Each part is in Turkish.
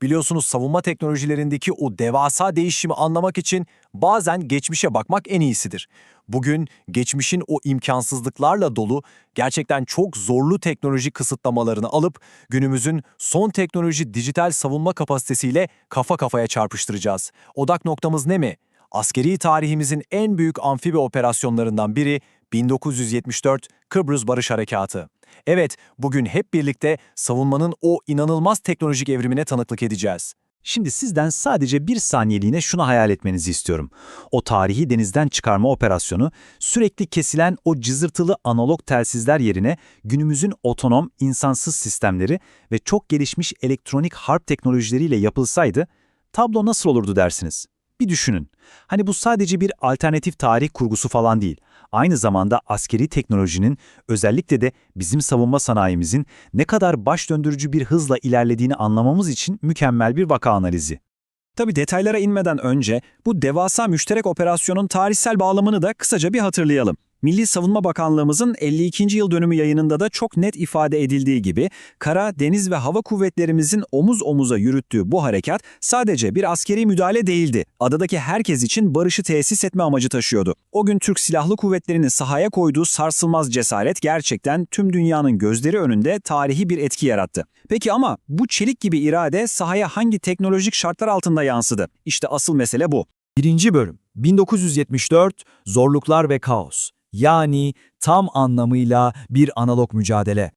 Biliyorsunuz savunma teknolojilerindeki o devasa değişimi anlamak için bazen geçmişe bakmak en iyisidir. Bugün geçmişin o imkansızlıklarla dolu, gerçekten çok zorlu teknoloji kısıtlamalarını alıp günümüzün son teknoloji dijital savunma kapasitesiyle kafa kafaya çarpıştıracağız. Odak noktamız ne mi? Askeri tarihimizin en büyük amfibi operasyonlarından biri 1974 Kıbrıs Barış Harekatı. Evet, bugün hep birlikte savunmanın o inanılmaz teknolojik evrimine tanıklık edeceğiz. Şimdi sizden sadece bir saniyeliğine şunu hayal etmenizi istiyorum. O tarihi denizden çıkarma operasyonu, sürekli kesilen o cızırtılı analog telsizler yerine günümüzün otonom, insansız sistemleri ve çok gelişmiş elektronik harp teknolojileriyle yapılsaydı, tablo nasıl olurdu dersiniz? Bir düşünün. Hani bu sadece bir alternatif tarih kurgusu falan değil. Aynı zamanda askeri teknolojinin, özellikle de bizim savunma sanayimizin ne kadar baş döndürücü bir hızla ilerlediğini anlamamız için mükemmel bir vaka analizi. Tabii detaylara inmeden önce bu devasa müşterek operasyonun tarihsel bağlamını da kısaca bir hatırlayalım. Milli Savunma Bakanlığımızın 52. yıl dönümü yayınında da çok net ifade edildiği gibi kara, deniz ve hava kuvvetlerimizin omuz omuza yürüttüğü bu harekat sadece bir askeri müdahale değildi. Adadaki herkes için barışı tesis etme amacı taşıyordu. O gün Türk Silahlı Kuvvetleri'nin sahaya koyduğu sarsılmaz cesaret gerçekten tüm dünyanın gözleri önünde tarihi bir etki yarattı. Peki ama bu çelik gibi irade sahaya hangi teknolojik şartlar altında yansıdı? İşte asıl mesele bu. 1. Bölüm 1974 Zorluklar ve Kaos. Yani tam anlamıyla bir analog mücadele.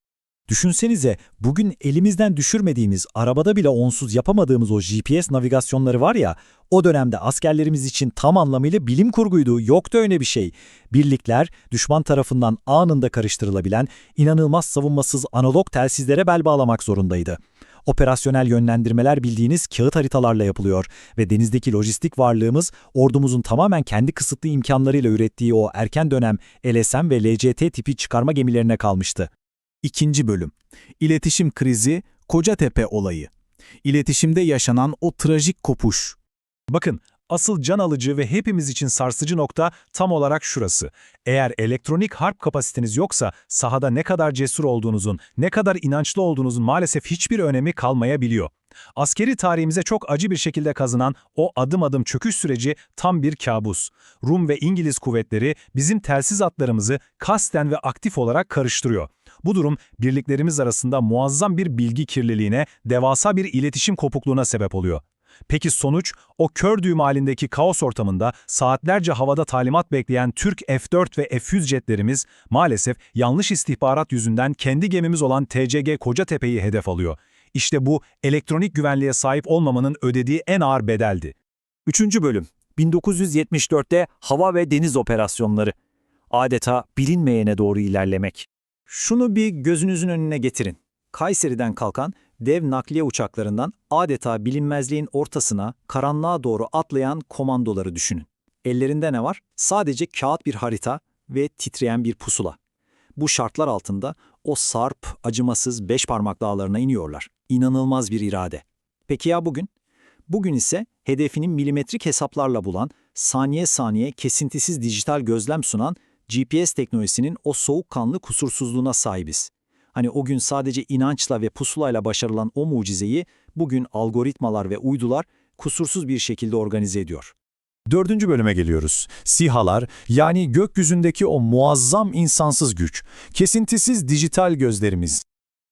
Düşünsenize, bugün elimizden düşürmediğimiz, arabada bile onsuz yapamadığımız o GPS navigasyonları var ya, o dönemde askerlerimiz için tam anlamıyla bilim kurguydu, yoktu öyle bir şey. Birlikler, düşman tarafından anında karıştırılabilen, inanılmaz savunmasız analog telsizlere bel bağlamak zorundaydı. Operasyonel yönlendirmeler bildiğiniz kağıt haritalarla yapılıyor ve denizdeki lojistik varlığımız ordumuzun tamamen kendi kısıtlı imkanlarıyla ürettiği o erken dönem LSM ve LCT tipi çıkarma gemilerine kalmıştı. 2. Bölüm İletişim krizi, Kocatepe olayı. İletişimde yaşanan o trajik kopuş. Bakın, asıl can alıcı ve hepimiz için sarsıcı nokta tam olarak şurası. Eğer elektronik harp kapasiteniz yoksa sahada ne kadar cesur olduğunuzun, ne kadar inançlı olduğunuzun maalesef hiçbir önemi kalmayabiliyor. Askeri tarihimize çok acı bir şekilde kazınan o adım adım çöküş süreci tam bir kabus. Rum ve İngiliz kuvvetleri bizim telsiz hatlarımızı kasten ve aktif olarak karıştırıyor. Bu durum birliklerimiz arasında muazzam bir bilgi kirliliğine, devasa bir iletişim kopukluğuna sebep oluyor. Peki sonuç, o kör düğüm halindeki kaos ortamında saatlerce havada talimat bekleyen Türk F-4 ve F-100 jetlerimiz maalesef yanlış istihbarat yüzünden kendi gemimiz olan TCG Kocatepe'yi hedef alıyor. İşte bu elektronik güvenliğe sahip olmamanın ödediği en ağır bedeldi. 3. Bölüm 1974'te hava ve deniz operasyonları. Adeta bilinmeyene doğru ilerlemek. Şunu bir gözünüzün önüne getirin. Kayseri'den kalkan dev nakliye uçaklarından adeta bilinmezliğin ortasına, karanlığa doğru atlayan komandoları düşünün. Ellerinde ne var? Sadece kağıt bir harita ve titreyen bir pusula. Bu şartlar altında o sarp, acımasız beş parmak dağlarına iniyorlar. İnanılmaz bir irade. Peki ya bugün? Bugün ise hedefinin milimetrik hesaplarla bulan, saniye saniye kesintisiz dijital gözlem sunan GPS teknolojisinin o soğukkanlı kusursuzluğuna sahibiz. Hani o gün sadece inançla ve pusulayla başarılan o mucizeyi bugün algoritmalar ve uydular kusursuz bir şekilde organize ediyor. 4. bölüme geliyoruz. SİHA'lar, yani gökyüzündeki o muazzam insansız güç, kesintisiz dijital gözlerimiz.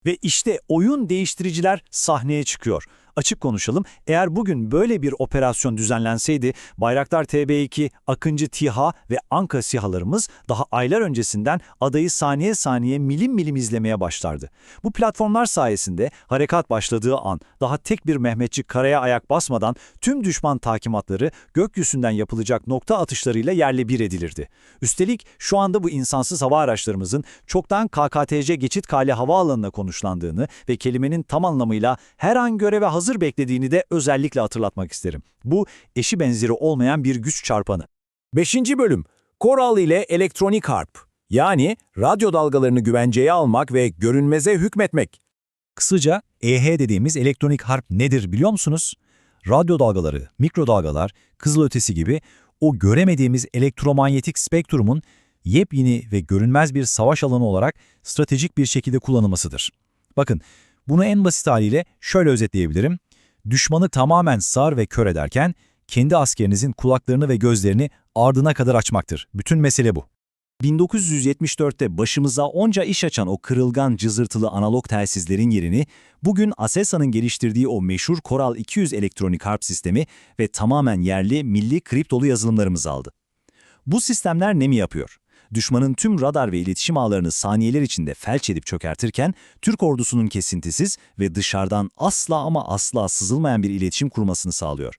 Ve işte oyun değiştiriciler sahneye çıkıyor. Açık konuşalım, eğer bugün böyle bir operasyon düzenlenseydi, Bayraktar TB2, Akıncı TİHA ve Anka SİHA'larımız daha aylar öncesinden adayı saniye saniye milim milim izlemeye başlardı. Bu platformlar sayesinde harekat başladığı an daha tek bir Mehmetçik karaya ayak basmadan tüm düşman takimatları gökyüzünden yapılacak nokta atışlarıyla yerle bir edilirdi. Üstelik şu anda bu insansız hava araçlarımızın çoktan KKTC Geçit Kale Havaalanı'na konuşlandığını ve kelimenin tam anlamıyla her an göreve hazır beklediğini de özellikle hatırlatmak isterim. Bu eşi benzeri olmayan bir güç çarpanı. 5. Bölüm Koral ile elektronik harp. Yani radyo dalgalarını güvenceye almak ve görünmeze hükmetmek. Kısaca EH dediğimiz elektronik harp nedir biliyor musunuz? Radyo dalgaları, mikrodalgalar, kızılötesi gibi o göremediğimiz elektromanyetik spektrumun yepyeni ve görünmez bir savaş alanı olarak stratejik bir şekilde kullanılmasıdır. Bakın, bunu en basit haliyle şöyle özetleyebilirim. düşmanı tamamen sağır ve kör ederken kendi askerinizin kulaklarını ve gözlerini ardına kadar açmaktır. Bütün mesele bu. 1974'te başımıza onca iş açan o kırılgan cızırtılı analog telsizlerin yerini bugün Aselsan'ın geliştirdiği o meşhur Coral 200 elektronik harp sistemi ve tamamen yerli milli kriptolu yazılımlarımız aldı. Bu sistemler ne mi yapıyor? Düşmanın tüm radar ve iletişim ağlarını saniyeler içinde felç edip çökertirken Türk ordusunun kesintisiz ve dışarıdan asla ama asla sızılmayan bir iletişim kurmasını sağlıyor.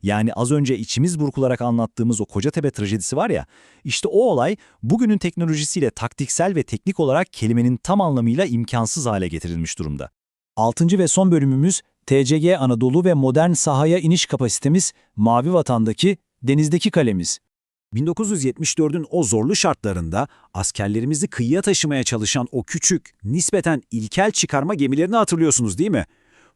Yani az önce içimiz burkularak anlattığımız o Kocatepe trajedisi var ya, işte o olay bugünün teknolojisiyle taktiksel ve teknik olarak kelimenin tam anlamıyla imkansız hale getirilmiş durumda. 6. ve son bölümümüz TCG Anadolu ve modern sahaya iniş kapasitemiz, Mavi Vatan'daki denizdeki kalemiz. 1974'ün o zorlu şartlarında askerlerimizi kıyıya taşımaya çalışan o küçük, nispeten ilkel çıkarma gemilerini hatırlıyorsunuz değil mi?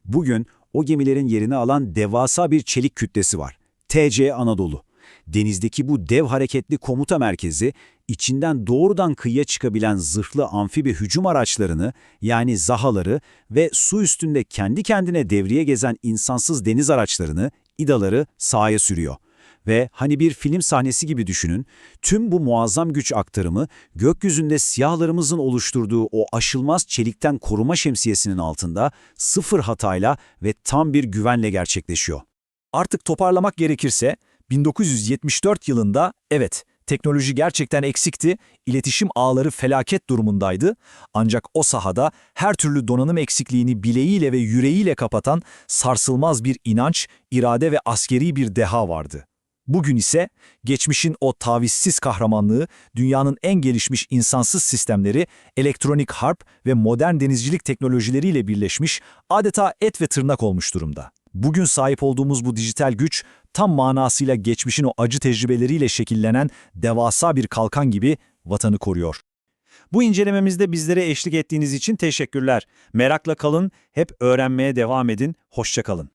Bugün o gemilerin yerini alan devasa bir çelik kütlesi var. TC Anadolu. Denizdeki bu dev hareketli komuta merkezi, içinden doğrudan kıyıya çıkabilen zırhlı amfibi hücum araçlarını, yani ZAHA'ları ve su üstünde kendi kendine devreye gezen insansız deniz araçlarını, İDA'ları sahaya sürüyor. Ve hani bir film sahnesi gibi düşünün, tüm bu muazzam güç aktarımı gökyüzünde siyahlarımızın oluşturduğu o aşılmaz çelikten koruma şemsiyesinin altında sıfır hatayla ve tam bir güvenle gerçekleşiyor. Artık toparlamak gerekirse 1974 yılında evet, teknoloji gerçekten eksikti, iletişim ağları felaket durumundaydı. Ancak o sahada her türlü donanım eksikliğini bileğiyle ve yüreğiyle kapatan sarsılmaz bir inanç, irade ve askeri bir deha vardı. Bugün ise geçmişin o tavizsiz kahramanlığı, dünyanın en gelişmiş insansız sistemleri, elektronik harp ve modern denizcilik teknolojileriyle birleşmiş, adeta et ve tırnak olmuş durumda. Bugün sahip olduğumuz bu dijital güç, tam manasıyla geçmişin o acı tecrübeleriyle şekillenen devasa bir kalkan gibi vatanı koruyor. Bu incelememizde bizlere eşlik ettiğiniz için teşekkürler. Merakla kalın, hep öğrenmeye devam edin, hoşça kalın.